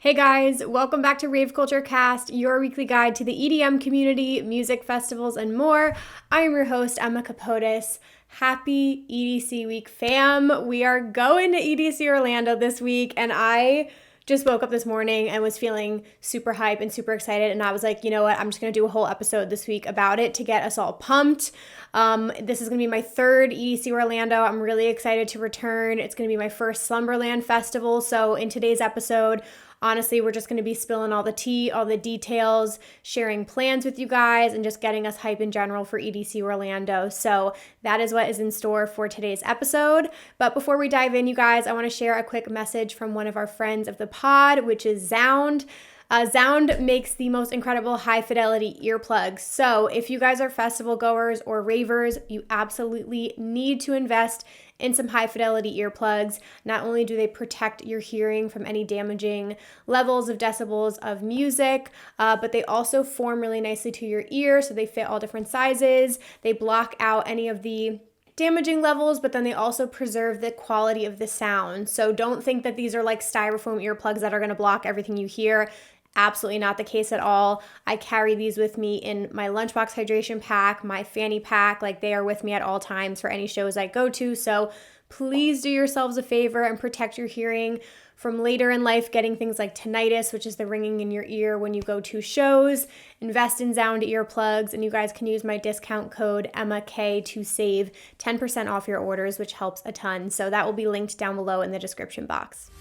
Hey guys, welcome back to Rave Culture Cast, your weekly guide to the EDM community, music festivals, and more. I am your host, Emma Capotis. Happy EDC week, fam. We are going to EDC Orlando this week, and I just woke up this morning and was feeling super hype and super excited, and I was like, you know what, I'm just going to do a whole episode this week about it to get us all pumped. This is going to be my third EDC Orlando. I'm really excited to return. It's going to be my first Slumberland Festival, so in today's episode, honestly, we're just going to be spilling all the tea, all the details, sharing plans with you guys, and just getting us hype in general for EDC Orlando. So that is what is in store for today's episode. But before we dive in, you guys, I want to share a quick message from one of our friends of the pod, which is Zound. Zound makes the most incredible high fidelity earplugs. So if you guys are festival goers or ravers, you absolutely need to invest in some high fidelity earplugs. Not only do they protect your hearing from any damaging levels of decibels of music, but they also form really nicely to your ear. So they fit all different sizes. They block out any of the damaging levels, but then they also preserve the quality of the sound. So don't think that these are like styrofoam earplugs that are going to block everything you hear. Absolutely not the case at all. I carry these with me in my lunchbox hydration pack, my fanny pack, like they are with me at all times for any shows I go to. So please do yourselves a favor and protect your hearing from later in life getting things like tinnitus, which is the ringing in your ear when you go to shows. Invest in Zound earplugs, and you guys can use my discount code EMMAK to save 10% off your orders, which helps a ton. So that will be linked down below in the description box.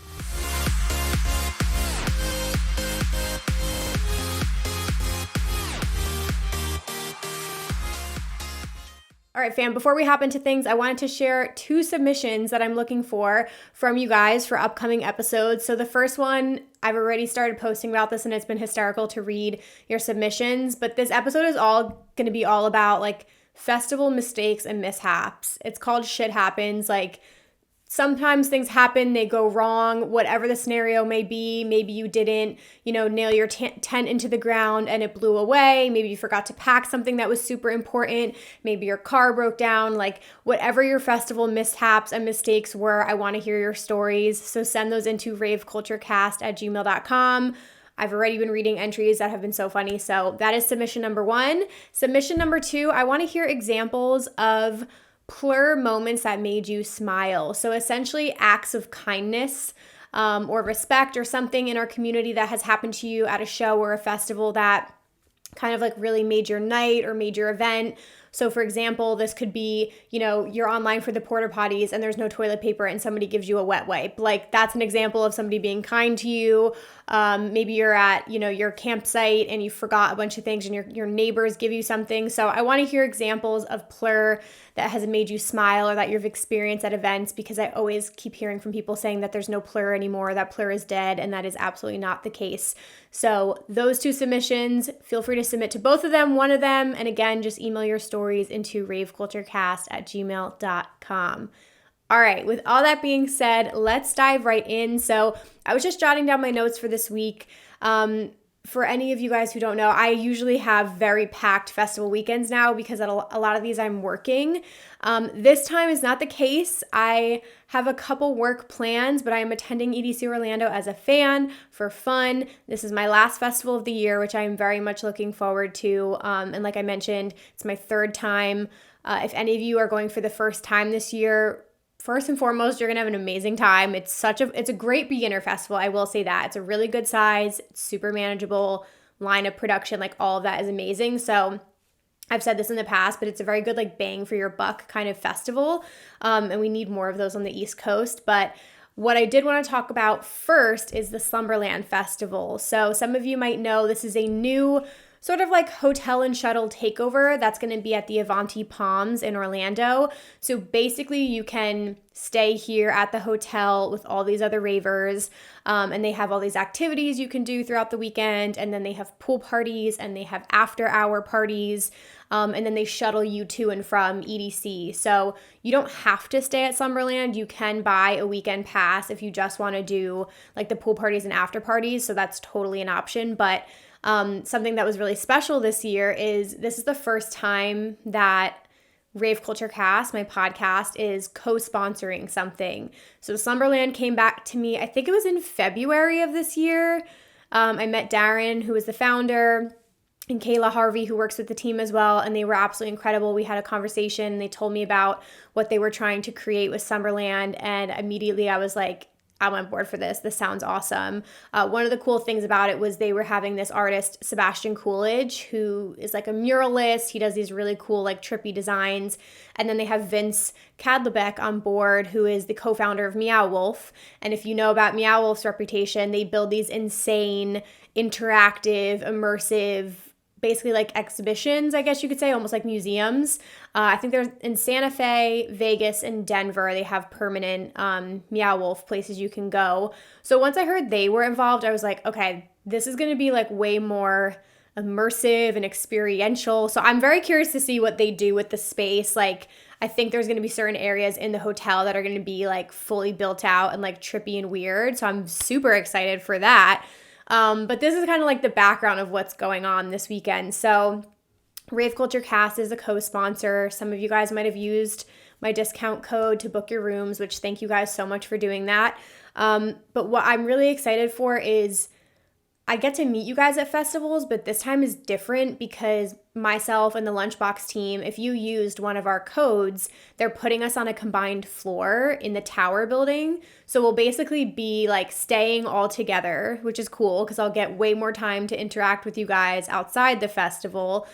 All right, fam, before we hop into things, I wanted to share 2 submissions that I'm looking for from you guys for upcoming episodes. So the first one, I've already started posting about this and it's been hysterical to read your submissions, but this episode is all going to be all about like festival mistakes and mishaps. It's called Shit Happens. Like, sometimes things happen, they go wrong, whatever the scenario may be. Maybe you didn't, nail your tent into the ground and it blew away. Maybe you forgot to pack something that was super important. Maybe your car broke down. Like, whatever your festival mishaps and mistakes were, I want to hear your stories. So send those into raveculturecast@gmail.com. I've already been reading entries that have been so funny. So that is submission number 1. Submission number 2, I want to hear examples of Plur moments that made you smile. So essentially acts of kindness or respect or something in our community that has happened to you at a show or a festival that kind of like really made your night or made your event. So for example, this could be, you're online for the porta potties and there's no toilet paper and somebody gives you a wet wipe. Like, that's an example of somebody being kind to you. Maybe you're at, your campsite and you forgot a bunch of things and your neighbors give you something. So I want to hear examples of plur that has made you smile or that you've experienced at events, because I always keep hearing from people saying that there's no plur anymore, that plur is dead, and that is absolutely not the case. So those 2 submissions, feel free to submit to both of them, one of them, and again, just email your stories into raveculturecast@gmail.com. All right, with all that being said, let's dive right in. So I was just jotting down my notes for this week. For any of you guys who don't know, I usually have very packed festival weekends now because at a lot of these I'm working. This time is not the case. I have a couple work plans, but I am attending EDC Orlando as a fan for fun. This is my last festival of the year, which I am very much looking forward to. And like I mentioned, it's my 3rd time. If any of you are going for the first time this year, first and foremost, you're going to have an amazing time. It's a great beginner festival. I will say that. It's a really good size. It's super manageable. Line of production, like all of that is amazing. So I've said this in the past, but it's a very good like bang for your buck kind of festival. And we need more of those on the East Coast. But what I did want to talk about first is the Slumberland Festival. So some of you might know this is a new sort of like hotel and shuttle takeover that's going to be at the Avanti Palms in Orlando. So basically you can stay here at the hotel with all these other ravers, and they have all these activities you can do throughout the weekend, and then they have pool parties and they have after hour parties, and then they shuttle you to and from EDC. So you don't have to stay at Slumberland. You can buy a weekend pass if you just want to do like the pool parties and after parties. So that's totally an option. But something that was really special this year is this is the first time that Rave Culture Cast, my podcast, is co-sponsoring something. So Slumberland came back to me, I think it was in February of this year. I met Darren, who is the founder, and Kayla Harvey, who works with the team as well, and they were absolutely incredible. We had a conversation, and they told me about what they were trying to create with Slumberland, and immediately I was like, I'm on board for this. This sounds awesome. One of the cool things about it was they were having this artist, Sebastian Coolidge, who is like a muralist. He does these really cool, like trippy designs. And then they have Vince Cadlebeck on board, who is the co-founder of Meow Wolf. And if you know about Meow Wolf's reputation, they build these insane, interactive, immersive, basically like exhibitions, I guess you could say, almost like museums. I think they're in Santa Fe, Vegas, and Denver. They have permanent Meow Wolf places you can go. So once I heard they were involved, I was like, okay, this is going to be like way more immersive and experiential. So I'm very curious to see what they do with the space. Like, I think there's going to be certain areas in the hotel that are going to be like fully built out and like trippy and weird. So I'm super excited for that. But this is kind of like the background of what's going on this weekend. So Rave Culture Cast is a co-sponsor. Some of you guys might have used my discount code to book your rooms, which thank you guys so much for doing that. But what I'm really excited for is I get to meet you guys at festivals, but this time is different because myself and the Lunchbox team, if you used one of our codes, they're putting us on a combined floor in the tower building. So we'll basically be like staying all together, which is cool because I'll get way more time to interact with you guys outside the festival.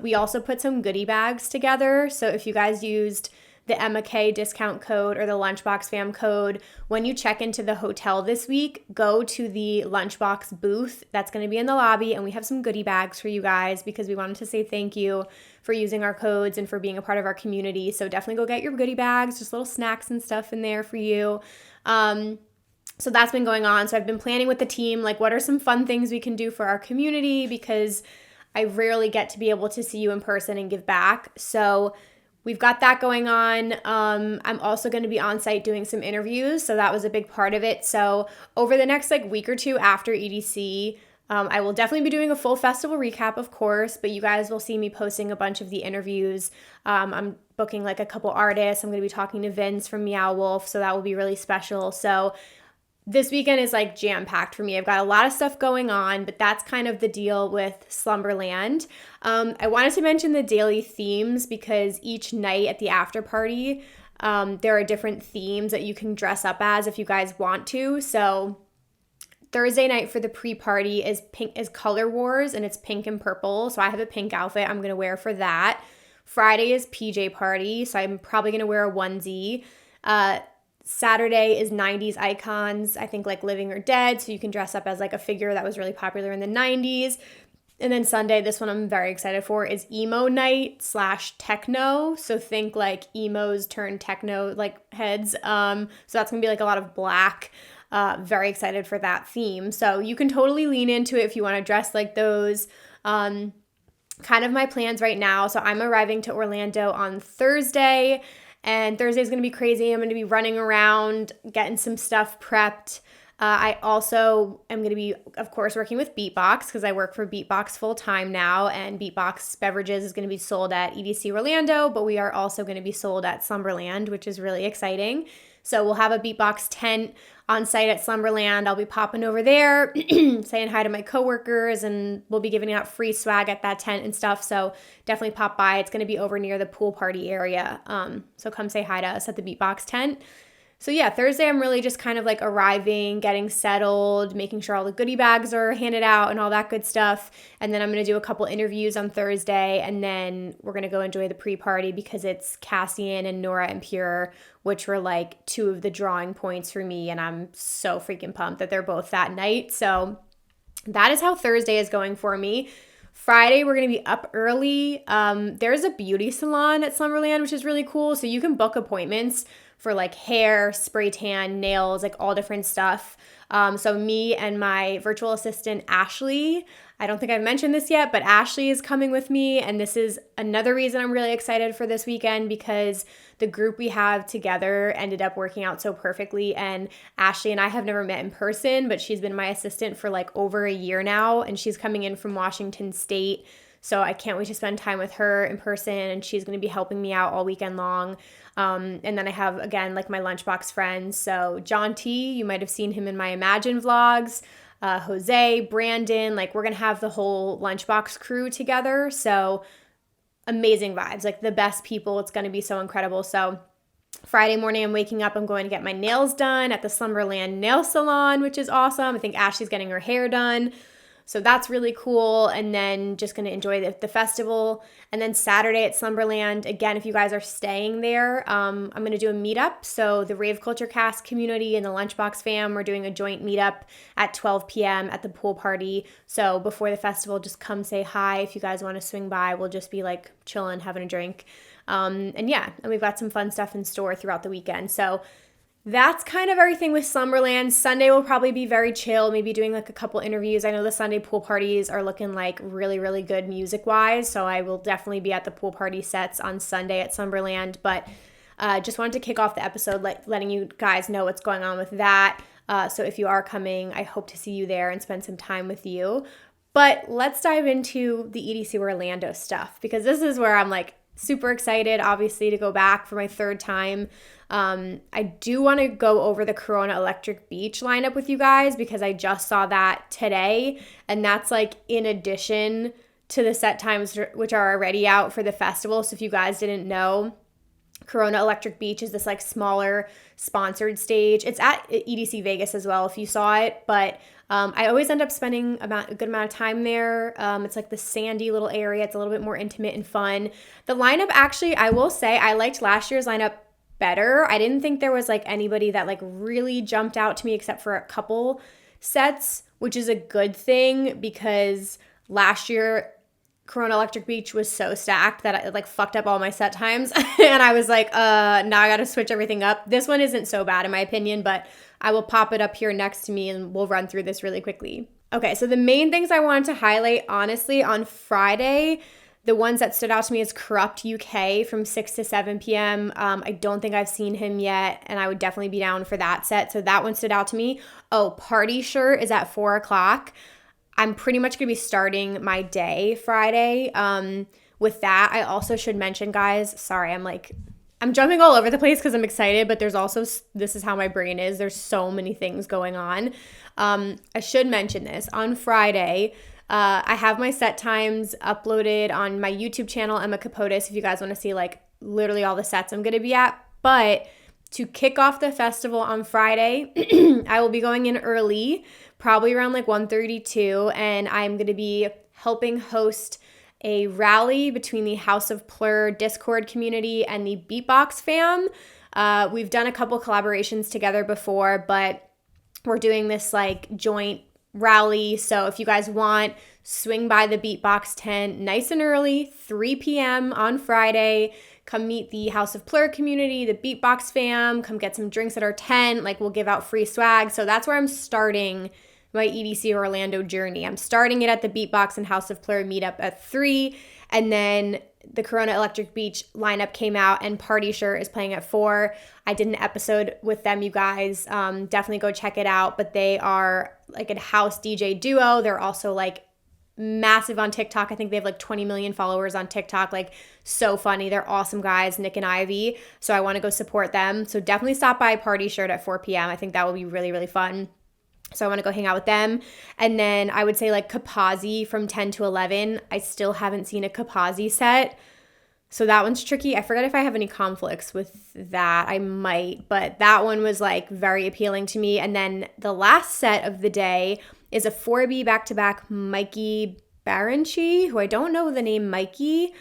We also put some goodie bags together. So if you guys used the Emma K discount code or the Lunchbox fam code, when you check into the hotel this week, go to the Lunchbox booth. That's going to be in the lobby, and we have some goodie bags for you guys because we wanted to say thank you for using our codes and for being a part of our community. So definitely go get your goodie bags, just little snacks and stuff in there for you. So that's been going on. So I've been planning with the team, like what are some fun things we can do for our community because I rarely get to be able to see you in person and give back. So we've got that going on. I'm also going to be on site doing some interviews. So that was a big part of it. So over the next like week or two after EDC, I will definitely be doing a full festival recap, of course, but you guys will see me posting a bunch of the interviews. I'm booking like a couple artists. I'm going to be talking to Vince from Meow Wolf. So that will be really special. So this weekend is like jam-packed for me. I've got a lot of stuff going on, but that's kind of the deal with Slumberland. I wanted to mention the daily themes because each night at the after party, there are different themes that you can dress up as if you guys want to. So Thursday night for the pre-party is Color Wars, and it's pink and purple. So I have a pink outfit I'm going to wear for that. Friday is PJ party, so I'm probably going to wear a onesie. Saturday is 90s icons, I think like Living or Dead, so you can dress up as like a figure that was really popular in the 90s. And then Sunday, this one I'm very excited for, is emo night / techno. So think like emos turn techno like heads. So that's gonna be like a lot of black. Very excited for that theme. So you can totally lean into it if you want to dress like those. Kind of my plans right now. So I'm arriving to Orlando on Thursday. And Thursday is going to be crazy. I'm going to be running around, getting some stuff prepped. I also am going to be, of course, working with Beatbox because I work for Beatbox full time now. And Beatbox Beverages is going to be sold at EDC Orlando, but we are also going to be sold at Slumberland, which is really exciting. So we'll have a Beatbox tent on site at Slumberland. I'll be popping over there, saying hi to my coworkers, and we'll be giving out free swag at that tent and stuff. So definitely pop by. It's going to be over near the pool party area. So come say hi to us at the Beatbox tent. So yeah, Thursday I'm really just kind of like arriving, getting settled, making sure all the goodie bags are handed out and all that good stuff. And then I'm going to do a couple interviews on Thursday, and then we're going to go enjoy the pre-party because it's Cassian and Nora and Pure, which were like two of the drawing points for me. And I'm so freaking pumped that they're both that night. So that is how Thursday is going for me. Friday, we're going to be up early. There's a beauty salon at Slumberland, which is really cool. So you can book appointments for like hair, spray tan, nails, like all different stuff. So me and my virtual assistant, Ashley, I don't think I've mentioned this yet, but Ashley is coming with me. And this is another reason I'm really excited for this weekend because the group we have together ended up working out so perfectly. And Ashley and I have never met in person, but she's been my assistant for like over a year now. And she's coming in from Washington State. So I can't wait to spend time with her in person, and she's going to be helping me out all weekend long. And then I have, again, like my lunchbox friends. So John T, you might have seen him in my Imagine vlogs. Jose, Brandon, like we're going to have the whole lunchbox crew together. So amazing vibes, like the best people. It's going to be so incredible. So Friday morning, I'm waking up, I'm going to get my nails done at the Slumberland nail salon, which is awesome. I think Ashley's getting her hair done. So that's really cool. And then just going to enjoy the festival. And then Saturday at Slumberland, again, if you guys are staying there, I'm going to do a meetup. So the Rave Culture Cast community and the Lunchbox fam, we're doing a joint meetup at 12 p.m. at the pool party. So before the festival, just come say hi. If you guys want to swing by, we'll just be like chilling, having a drink. And we've got some fun stuff in store throughout the weekend. So that's kind of everything with Slumberland. Sunday will probably be very chill, maybe doing like a couple interviews. I know the Sunday pool parties are looking like really, really good music-wise, so I will definitely be at the pool party sets on Sunday at Slumberland. But just wanted to kick off the episode letting you guys know what's going on with that. So if you are coming, I hope to see you there and spend some time with you. But let's dive into the EDC Orlando stuff, because this is where I'm like super excited, obviously, to go back for my third time. I do want to go over the Corona Electric Beach lineup with you guys because I just saw that today, and that's like in addition to the set times which are already out for the festival. So if you guys didn't know, Corona Electric Beach is this like smaller sponsored stage. It's at EDC Vegas as well if you saw it, but I always end up spending a good amount of time there. It's like the sandy little area. It's a little bit more intimate and fun. The lineup, actually, I will say I liked last year's lineup better. I didn't think there was like anybody that like really jumped out to me except for a couple sets, which is a good thing because last year Corona Electric Beach was so stacked that it like fucked up all my set times. And I was like, now I got to switch everything up. This one isn't so bad in my opinion, but I will pop it up here next to me and we'll run through this really quickly. Okay, so the main things I wanted to highlight, honestly, on Friday, the ones that stood out to me is Corrupt UK from 6 to 7 p.m. I don't think I've seen him yet, and I would definitely be down for that set. So that one stood out to me. Oh, Party Shirt is at 4 o'clock. I'm pretty much going to be starting my day Friday with that. I also should mention, guys, sorry, I'm jumping all over the place because I'm excited, but there's also, this is how my brain is. There's so many things going on. I should mention this. On Friday, I have my set times uploaded on my YouTube channel, Emma Capotis, if you guys want to see like literally all the sets I'm going to be at. But to kick off the festival on Friday, I will be going in early, probably around like 1:32, and I'm going to be helping host a rally between the House of Bleu Discord community and the Beatbox fam. We've done a couple collaborations together before, but we're doing this like joint rally. So if you guys want, swing by the Beatbox tent nice and early, 3 p.m. on Friday. Come meet the House of Bleu community, the Beatbox fam. Come get some drinks at our tent. Like we'll give out free swag. So that's where I'm starting my EDC Orlando journey. I'm starting it at the Beatbox and House of Bleu meetup at 3, and then the Corona Electric Beach lineup came out and Party Shirt is playing at 4. I did an episode with them, you guys. Definitely go check it out. But they are like a house DJ duo. They're also like massive on TikTok. I think they have like 20 million followers on TikTok. Like so funny. They're awesome guys, Nick and Ivy. So I want to go support them. So definitely stop by Party Shirt at 4 p.m. I think that will be really, really fun. So I want to go hang out with them. And then I would say like Kapazi from 10 to 11. I still haven't seen a Kapazi set. So that one's tricky. I forget if I have any conflicts with that. I might, but that one was like very appealing to me. And then the last set of the day is a 4B back-to-back Mikey Baranchi, who I don't know the name Mikey,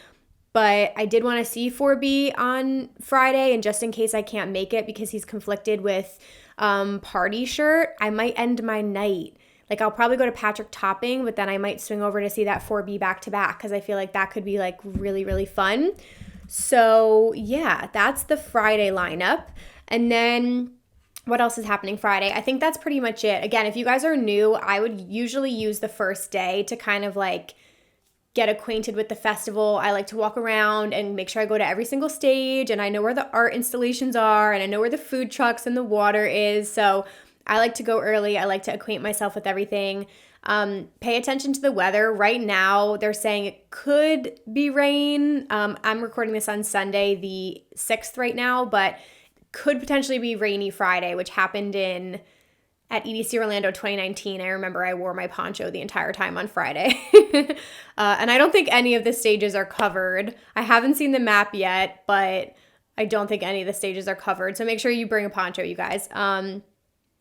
but I did want to see 4B on Friday. And just in case I can't make it because he's conflicted with Party Shirt, I might end my night. Like I'll probably go to Patrick Topping, but then I might swing over to see that 4B back-to-back because I feel like that could be like really, really fun. So yeah, that's the Friday lineup. And then what else is happening Friday? I think that's pretty much it. Again, if you guys are new, I would usually use the first day to kind of like get acquainted with the festival. I like to walk around and make sure I go to every single stage and I know where the art installations are and I know where the food trucks and the water is. So I like to go early. I like to acquaint myself with everything. Pay attention to the weather. Right now, they're saying it could be rain. I'm recording this on Sunday, the 6th right now, but could potentially be rainy Friday, which happened at EDC Orlando 2019. I remember I wore my poncho the entire time on Friday. And I don't think any of the stages are covered. I haven't seen the map yet, but I don't think any of the stages are covered. So make sure you bring a poncho, you guys.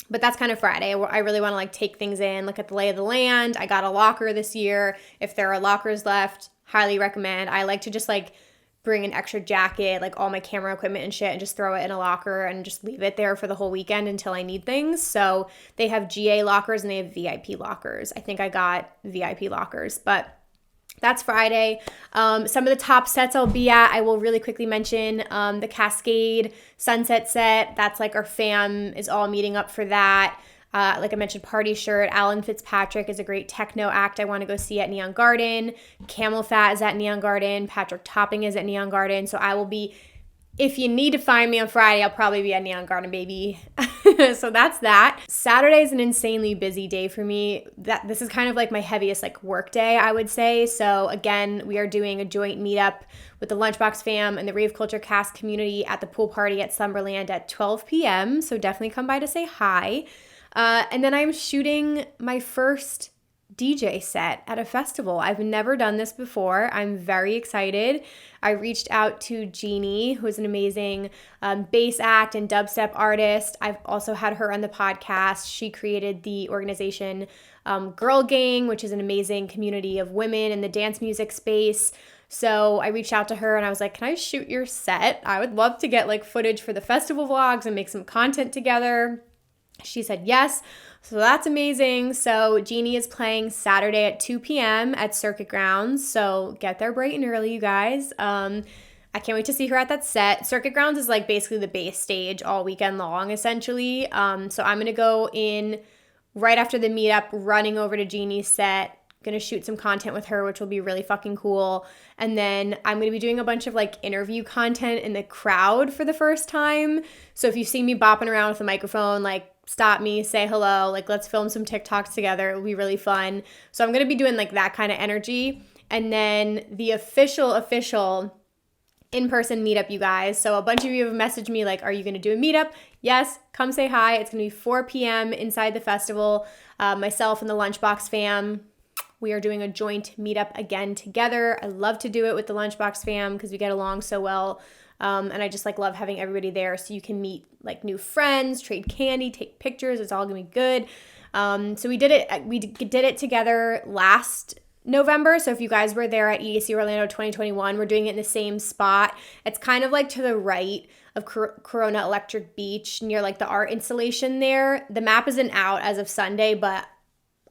But that's kind of Friday. I really want to like take things in, look at the lay of the land. I got a locker this year. If there are lockers left, highly recommend. I like to just like bring an extra jacket, like all my camera equipment and shit, and just throw it in a locker and just leave it there for the whole weekend until I need things. So they have GA lockers and they have VIP lockers. I think I got VIP lockers, but that's Friday. Some of the top sets I'll be at, I will really quickly mention the Cascade Sunset set. That's like our fam is all meeting up for that. Like I mentioned, Party Shirt. Alan Fitzpatrick is a great techno act I want to go see at Neon Garden. Camel Fat is at Neon Garden. Patrick Topping is at Neon Garden. So I will be, if you need to find me on Friday, I'll probably be at Neon Garden, baby. So that's that. Saturday is an insanely busy day for me. This is kind of like my heaviest like work day, I would say. So again, we are doing a joint meetup with the Lunchbox fam and the Rave Culture Cast community at the pool party at Slumberland at 12 p.m. So definitely come by to say hi. And then I'm shooting my first DJ set at a festival. I've never done this before. I'm very excited. I reached out to Jeannie, who's an amazing bass act and dubstep artist. I've also had her on the podcast. She created the organization Girl Gang, which is an amazing community of women in the dance music space. So I reached out to her and I was like, can I shoot your set? I would love to get like footage for the festival vlogs and make some content together. She said yes. So that's amazing. So Jeannie is playing Saturday at 2 p.m. at Circuit Grounds. So get there bright and early, you guys. I can't wait to see her at that set. Circuit Grounds is like basically the base stage all weekend long, essentially. So I'm going to go in right after the meetup, running over to Jeannie's set. Gonna shoot some content with her, which will be really fucking cool. And then I'm gonna be doing a bunch of like interview content in the crowd for the first time. So if you see me bopping around with a microphone, like stop me, say hello, like let's film some TikToks together. It'll be really fun. So I'm gonna be doing like that kind of energy. And then the official in-person meetup, you guys. So a bunch of you have messaged me like, are you gonna do a meetup? Yes, come say hi. It's gonna be 4 p.m. inside the festival. Myself and the Lunchbox fam, we are doing a joint meetup again together. I love to do it with the Lunchbox fam because we get along so well. And I just like love having everybody there so you can meet like new friends, trade candy, take pictures. It's all gonna be good. So we did it together last November. So if you guys were there at EDC Orlando 2021, we're doing it in the same spot. It's kind of like to the right of Corona Electric Beach near like the art installation there. The map isn't out as of Sunday, but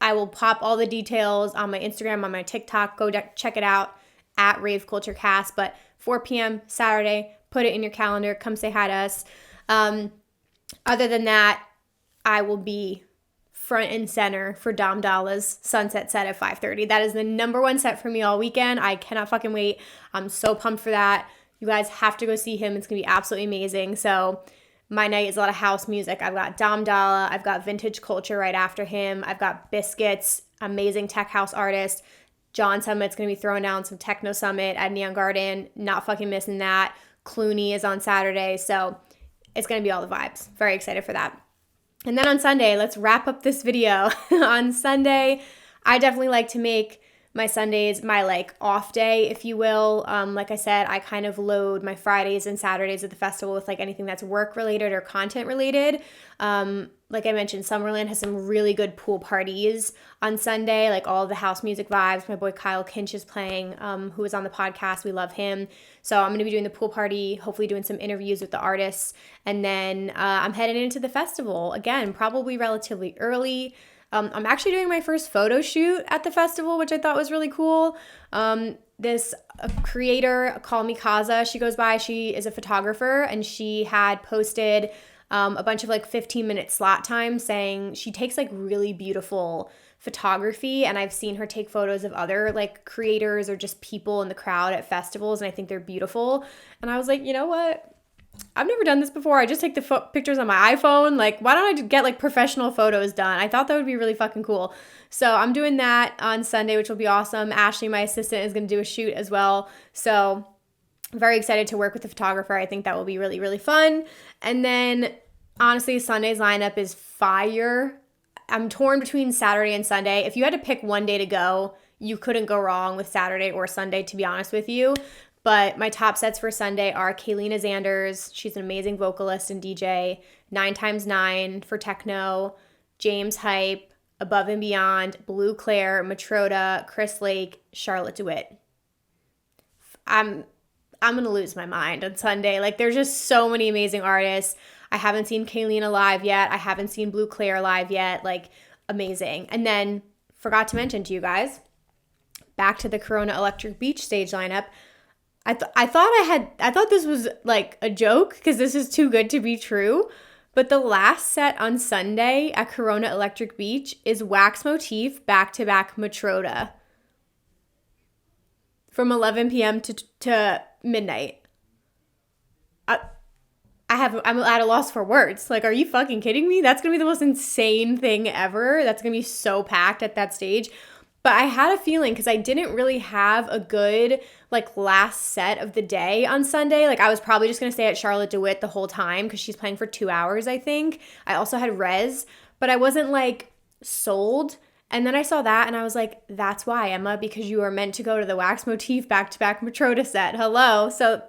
I will pop all the details on my Instagram, on my TikTok. Go check it out at Rave Culture Cast. But 4 p.m. Saturday, put it in your calendar. Come say hi to us. Other than that, I will be front and center for Dom Dalla's Sunset set at 5:30. That is the number one set for me all weekend. I cannot fucking wait. I'm so pumped for that. You guys have to go see him. It's going to be absolutely amazing. So my night is a lot of house music. I've got Dom Dalla. I've got Vintage Culture right after him. I've got Biscuits, amazing tech house artist. John Summit's going to be throwing down some Techno Summit at Neon Garden. Not fucking missing that. Clooney is on Saturday. So it's going to be all the vibes. Very excited for that. And then on Sunday, let's wrap up this video. On Sunday, I definitely like to make my Sundays my like off day, if you will. Like I said, I kind of load my Fridays and Saturdays at the festival with like anything that's work related or content related. Like I mentioned, Summerland has some really good pool parties on Sunday, like all of the house music vibes. My boy Kyle Kinch is playing, who was on the podcast. We love him. So I'm going to be doing the pool party, hopefully doing some interviews with the artists. And then I'm heading into the festival, again, probably relatively early. I'm actually doing my first photo shoot at the festival, which I thought was really cool. This creator, Call Me Kaza, she goes by, she is a photographer, and she had posted a bunch of like 15-minute slot time saying she takes like really beautiful photography, and I've seen her take photos of other like creators or just people in the crowd at festivals, and I think they're beautiful. And I was like, you know what? I've never done this before. I just take the pictures on my iPhone. Like, why don't I just get like professional photos done? I thought that would be really fucking cool. So I'm doing that on Sunday, which will be awesome. Ashley, my assistant, is going to do a shoot as well. So I'm very excited to work with the photographer. I think that will be really, really fun. And then honestly, Sunday's lineup is fire. I'm torn between Saturday and Sunday. If you had to pick one day to go, you couldn't go wrong with Saturday or Sunday, to be honest with you. But my top sets for Sunday are Kaylina Zanders. She's an amazing vocalist and DJ. 9x9 for techno. James Hype. Above and Beyond. Bleu, Clair, Matroda, Chris Lake, Charlotte DeWitt. I'm going to lose my mind on Sunday. Like, there's just so many amazing artists. I haven't seen Kaylina live yet. I haven't seen Bleu Clair live yet. Like, amazing. And then, forgot to mention to you guys, back to the Corona Electric Beach stage lineup. I thought this was like a joke because this is too good to be true. But the last set on Sunday at Corona Electric Beach is Wax Motif back-to-back Matroda from 11 p.m. to midnight. I'm at a loss for words. Like, are you fucking kidding me? That's going to be the most insane thing ever. That's going to be so packed at that stage. But I had a feeling because I didn't really have a good, like, last set of the day on Sunday. Like, I was probably just going to stay at Charlotte DeWitt the whole time because she's playing for 2 hours, I think. I also had Rez, but I wasn't, like, sold. And then I saw that and I was like, that's why, Emma, because you are meant to go to the Wax Motif back-to-back Matroda set. Hello. So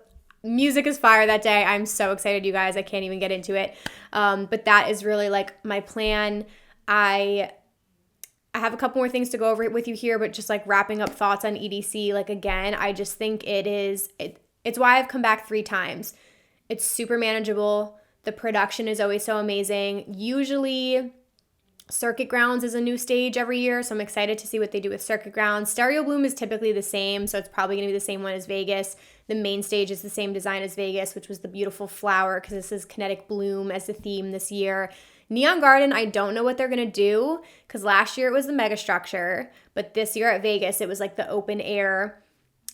music is fire that day. I'm so excited, you guys. I can't even get into it. But that is really, like, my plan. I have a couple more things to go over with you here, but just like wrapping up thoughts on EDC. Like, again, I just think it's why I've come back 3 times. It's super manageable. The production is always so amazing. Usually Circuit Grounds is a new stage every year, so I'm excited to see what they do with Circuit Grounds. Stereo Bloom is typically the same, so it's probably going to be the same one as Vegas. The main stage is the same design as Vegas, which was the beautiful flower, because this is Kinetic Bloom as the theme this year. Neon Garden, I don't know what they're going to do, because last year it was the mega structure, but this year at Vegas it was like the open air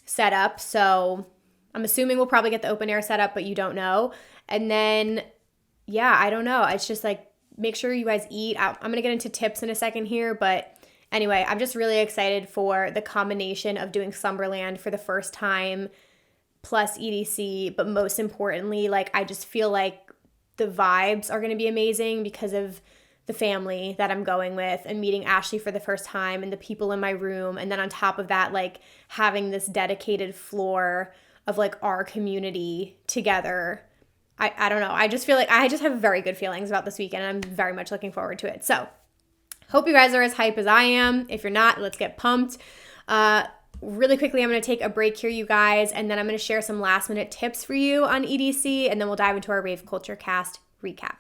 setup, so I'm assuming we'll probably get the open air setup, but you don't know. And then, yeah, I don't know. It's just like, make sure you guys eat. I'm going to get into tips in a second here, but anyway, I'm just really excited for the combination of doing Slumberland for the first time, plus EDC, but most importantly, like, I just feel like the vibes are going to be amazing because of the family that I'm going with and meeting Ashley for the first time and the people in my room. And then on top of that, like, having this dedicated floor of like our community together. I don't know. I just feel like I just have very good feelings about this weekend, and I'm very much looking forward to it. So hope you guys are as hype as I am. If you're not, let's get pumped. Really quickly, I'm going to take a break here, you guys, and then I'm going to share some last minute tips for you on EDC, and then we'll dive into our Rave Culture Cast recap.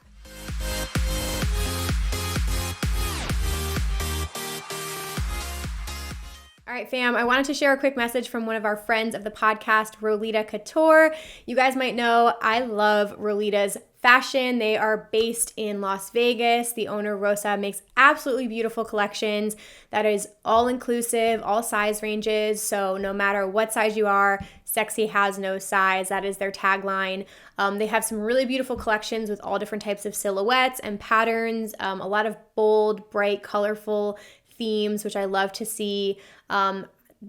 All right, fam, I wanted to share a quick message from one of our friends of the podcast, Rolita Couture. You guys might know I love Rolita's fashion. They are based in Las Vegas. The owner, Rosa, makes absolutely beautiful collections that is all-inclusive, all size ranges. So no matter what size you are, sexy has no size. That is their tagline. They have some really beautiful collections with all different types of silhouettes and patterns, a lot of bold, bright, colorful themes, which I love to see.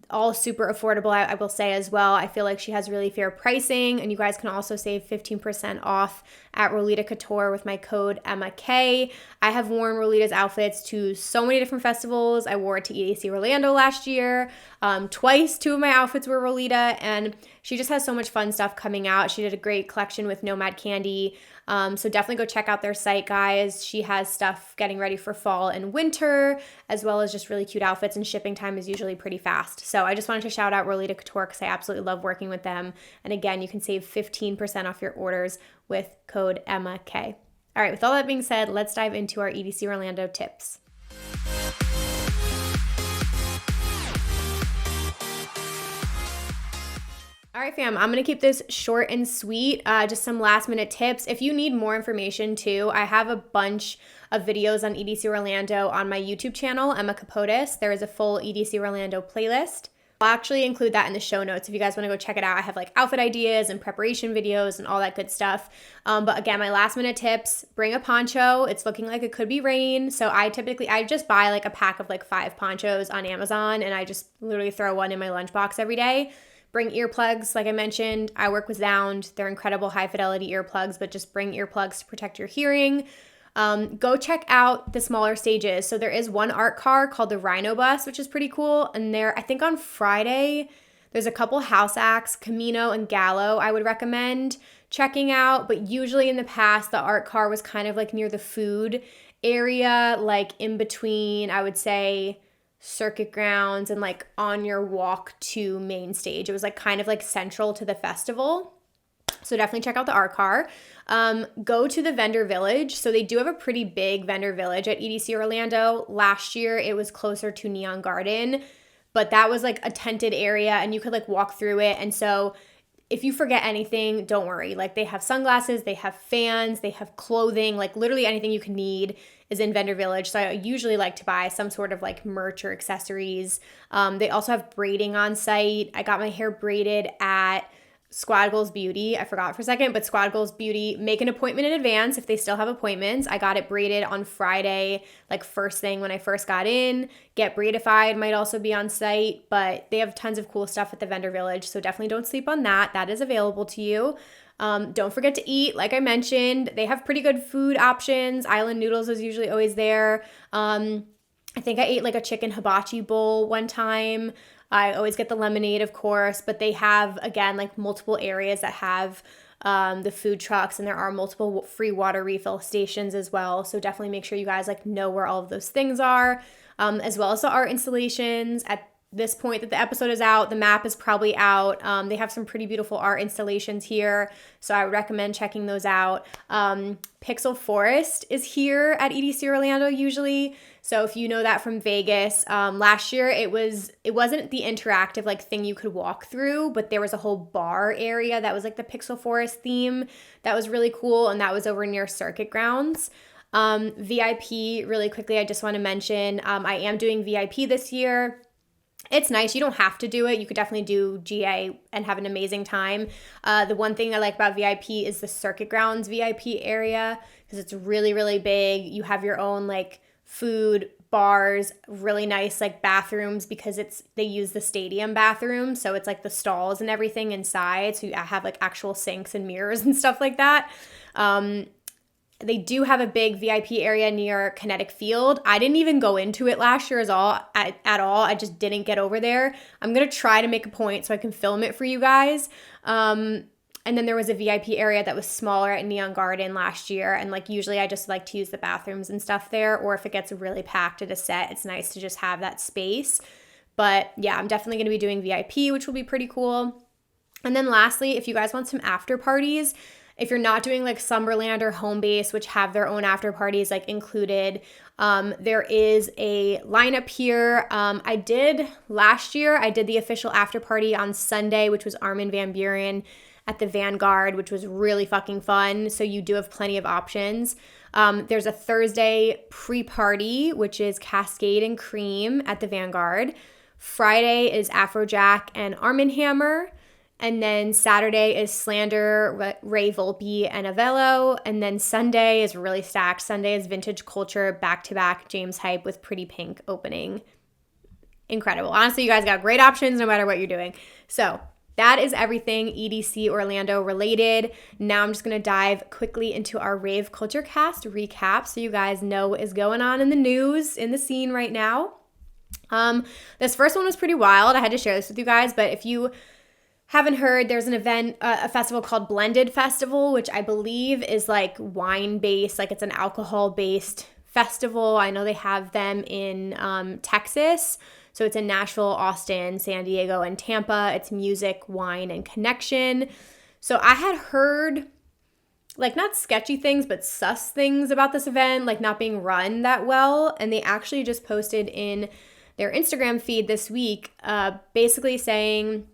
All super affordable, I will say as well. I feel like she has really fair pricing, and you guys can also save 15% off at Rolita Couture with my code EMMAK. I have worn Rolita's outfits to so many different festivals. I wore it to EDC Orlando last year. Twice, 2 of my outfits were Rolita, and she just has so much fun stuff coming out. She did a great collection with Nomad Candy. So definitely go check out their site, guys. She has stuff getting ready for fall and winter, as well as just really cute outfits, and shipping time is usually pretty fast. So I just wanted to shout out Rolita Couture because I absolutely love working with them. And again, you can save 15% off your orders with code EMMAK. All right, with all that being said, let's dive into our EDC Orlando tips. All right, fam, I'm going to keep this short and sweet, just some last minute tips. If you need more information too, I have a bunch of videos on EDC Orlando on my YouTube channel, Emma Capotis. There is a full EDC Orlando playlist. I'll actually include that in the show notes if you guys want to go check it out. I have like outfit ideas and preparation videos and all that good stuff. But again, my last minute tips, bring a poncho. It's looking like it could be rain. So I just buy like a pack of like 5 ponchos on Amazon, and I just literally throw one in my lunchbox every day. Bring earplugs, like I mentioned. I work with Sound. They're incredible high fidelity earplugs, but just bring earplugs to protect your hearing. Go check out the smaller stages. So there is one art car called the Rhino Bus, which is pretty cool. And there, I think on Friday, there's a couple house acts, Camino and Gallo, I would recommend checking out. But usually in the past, the art car was kind of like near the food area, like in between, I would say, circuit grounds and like on your walk to main stage. It was like kind of like central to the festival. So definitely check out the art car. Go to the vendor village. So they do have a pretty big vendor village at EDC Orlando. Last year it was closer to Neon Garden, but that was like a tented area and you could like walk through it. And so if you forget anything, don't worry. Like they have sunglasses, they have fans, they have clothing, like literally anything you can need is in Vendor Village. So I usually like to buy some sort of like merch or accessories. They also have braiding on site. I got my hair braided at Squad Goals Beauty. I forgot for a second, but Squad Goals Beauty, make an appointment in advance if they still have appointments. I got it braided on Friday, like first thing when I first got in. Get Braidified might also be on site, but they have tons of cool stuff at the Vendor Village, so definitely don't sleep on that. That is available to you. Don't forget to eat. Like I mentioned, they have pretty good food options. Island Noodles is usually always there. I think I ate like a chicken hibachi bowl one time. I always get the lemonade, of course, but they have, again, like multiple areas that have the food trucks, and there are multiple free water refill stations as well. So definitely make sure you guys like know where all of those things are, as well as the art installations. At this point that the episode is out, the map is probably out. They have some pretty beautiful art installations here, so I would recommend checking those out. Pixel Forest is here at EDC Orlando usually. So if you know that from Vegas, last year it wasn't the interactive like thing you could walk through, but there was a whole bar area that was like the Pixel Forest theme that was really cool, and that was over near Circuit Grounds. VIP, really quickly, I just want to mention, I am doing VIP this year. It's nice. You don't have to do it. You could definitely do GA and have an amazing time. The one thing I like about VIP is the Circuit Grounds VIP area because it's really, really big. You have your own like food, bars, really nice like bathrooms because they use the stadium bathroom. So it's like the stalls and everything inside. So you have like actual sinks and mirrors and stuff like that. They do have a big VIP area near Kinetic Field. I didn't even go into it last year at all. I just didn't get over there. I'm going to try to make a point so I can film it for you guys. And then there was a VIP area that was smaller at Neon Garden last year. And like usually I just like to use the bathrooms and stuff there. Or if it gets really packed at a set, it's nice to just have that space. But yeah, I'm definitely going to be doing VIP, which will be pretty cool. And then lastly, if you guys want some after parties, if you're not doing like Slumberland or Home Base, which have their own after parties like included, there is a lineup here. Last year, I did the official after party on Sunday, which was Armin van Buren at the Vanguard, which was really fucking fun. So you do have plenty of options. There's a Thursday pre-party, which is Cascade and Cream at the Vanguard. Friday is Afrojack and Arm & Hammer. And then Saturday is Slander, Ray Volpe, and Avello. And then Sunday is really stacked. Sunday is Vintage Culture, back-to-back James Hype with Pretty Pink opening. Incredible. Honestly, you guys got great options no matter what you're doing. So that is everything EDC Orlando related. Now I'm just going to dive quickly into our Rave Culture Cast recap so you guys know what is going on in the news, in the scene right now. This first one was pretty wild. I had to share this with you guys, but if you haven't heard, there's an event, a festival called Blended Festival, which I believe is like wine-based, like it's an alcohol-based festival. I know they have them in Texas. So it's in Nashville, Austin, San Diego, and Tampa. It's music, wine, and connection. So I had heard like not sketchy things, but sus things about this event, like not being run that well. And they actually just posted in their Instagram feed this week, basically saying,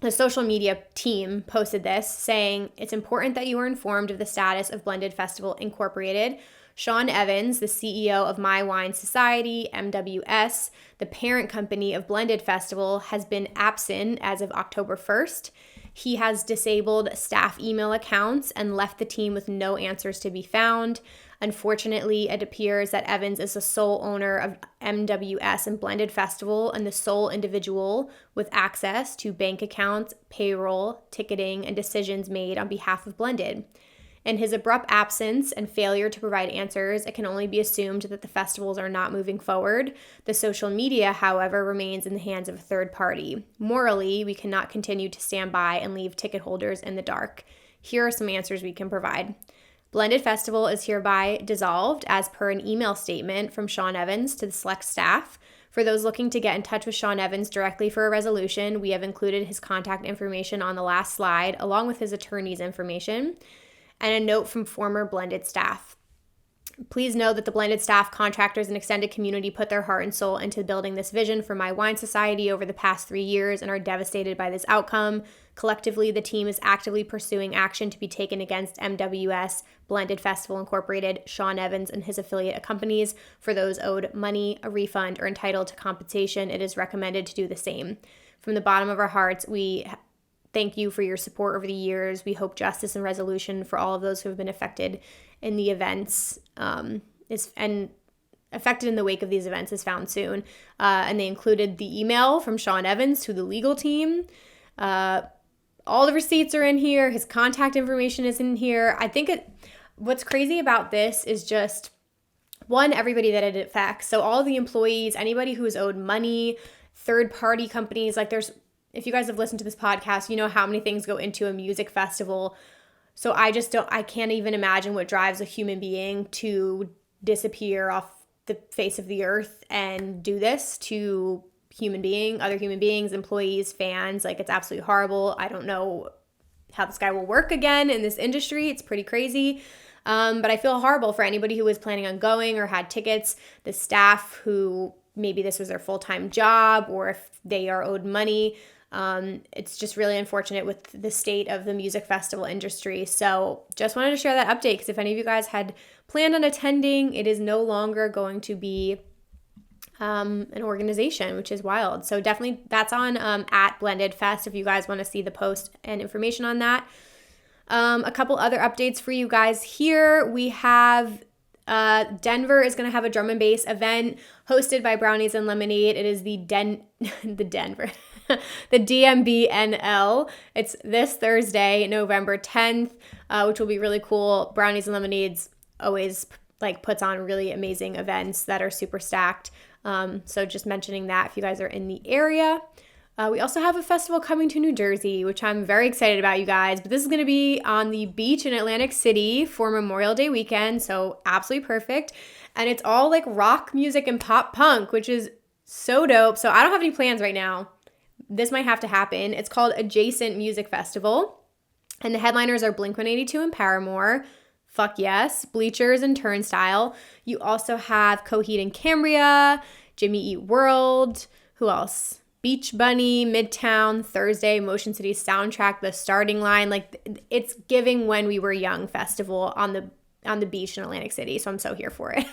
the social media team posted this saying, it's important that you are informed of the status of Blended Festival Incorporated. Sean Evans, the CEO of My Wine Society, MWS, the parent company of Blended Festival, has been absent as of October 1st. He has disabled staff email accounts and left the team with no answers to be found. Unfortunately, it appears that Evans is the sole owner of MWS and Blended Festival and the sole individual with access to bank accounts, payroll, ticketing, and decisions made on behalf of Blended. In his abrupt absence and failure to provide answers, it can only be assumed that the festivals are not moving forward. The social media, however, remains in the hands of a third party. Morally, we cannot continue to stand by and leave ticket holders in the dark. Here are some answers we can provide. Blended Festival is hereby dissolved as per an email statement from Sean Evans to the select staff. For those looking to get in touch with Sean Evans directly for a resolution, we have included his contact information on the last slide, along with his attorney's information, and a note from former Blended staff. Please know that the Blended staff, contractors, and extended community put their heart and soul into building this vision for My Wine Society over the past 3 years and are devastated by this outcome. Collectively, the team is actively pursuing action to be taken against MWS, Blended Festival Incorporated, Sean Evans, and his affiliate companies. For those owed money, a refund, or entitled to compensation, it is recommended to do the same. From the bottom of our hearts, we thank you for your support over the years. We hope justice and resolution for all of those who have been affected in the events affected in the wake of these events is found soon. And they included the email from Sean Evans to the legal team. All the receipts are in here. His contact information is in here. I think what's crazy about this is just, one, everybody that it affects. So all the employees, anybody who is owed money, third-party companies, if you guys have listened to this podcast, you know how many things go into a music festival. So I can't even imagine what drives a human being to disappear off the face of the earth and do this to other human beings, employees, fans. It's absolutely horrible. I don't know how this guy will work again in this industry. It's pretty crazy. But I feel horrible for anybody who was planning on going or had tickets, the staff who maybe this was their full-time job, or if they are owed money. It's just really unfortunate with the state of the music festival industry. So just wanted to share that update, because if any of you guys had planned on attending, it is no longer going to be an organization, which is wild. So definitely that's on at Blended Fest if you guys want to see the post and information on that. A couple other updates for you guys here. We have Denver is going to have a drum and bass event hosted by Brownies and Lemonade. It is the Denver, the DMBNL. It's this Thursday, November 10th, which will be really cool. Brownies and Lemonades always puts on really amazing events that are super stacked. So just mentioning that if you guys are in the area. We also have a festival coming to New Jersey, which I'm very excited about, you guys. But this is going to be on the beach in Atlantic City for Memorial Day weekend, so absolutely perfect. And it's all rock music and pop punk, which is so dope. So I don't have any plans right now. This might have to happen. It's called Adjacent Music Festival, and the headliners are Blink-182 and Paramore. Fuck yes. Bleachers and Turnstile. You also have Coheed and Cambria, Jimmy Eat World. Who else? Beach Bunny, Midtown, Thursday, Motion City Soundtrack, The Starting Line. It's giving When We Were Young festival on the beach in Atlantic City. So I'm so here for it.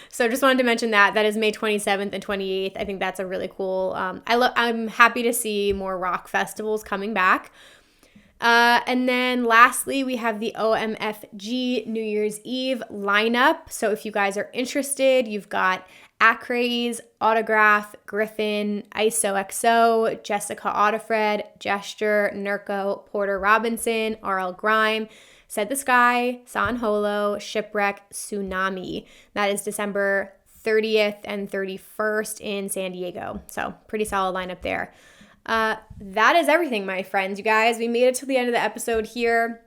So just wanted to mention that. That is May 27th and 28th. I think that's a really cool. I'm happy to see more rock festivals coming back. And then lastly, we have the OMFG New Year's Eve lineup. So if you guys are interested, you've got Acraze, Autograph, Griffin, ISOXO, Jessica Audifred, Gesture, Nurko, Porter Robinson, RL Grime, Said the Sky, San Holo, Shipwreck, Tsunami. That is December 30th and 31st in San Diego. So pretty solid lineup there. That is everything, my friends. You guys, we made it to the end of the episode here.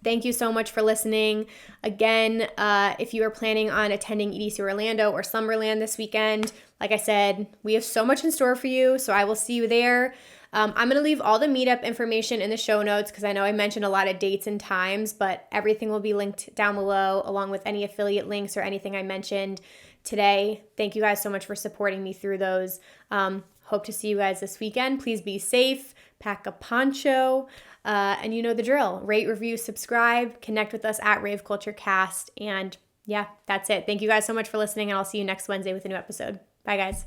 Thank you so much for listening. Again, if you are planning on attending EDC Orlando or Slumberland this weekend, like I said, we have so much in store for you, so I will see you there. I'm going to leave all the meetup information in the show notes because I know I mentioned a lot of dates and times, but everything will be linked down below along with any affiliate links or anything I mentioned today. Thank you guys so much for supporting me through those. Hope to see you guys this weekend. Please be safe, pack a poncho, and you know the drill. Rate, review, subscribe, connect with us at Rave Culture Cast, and Yeah, that's it. Thank you guys so much for listening, and I'll see you next Wednesday with a new episode. Bye, guys.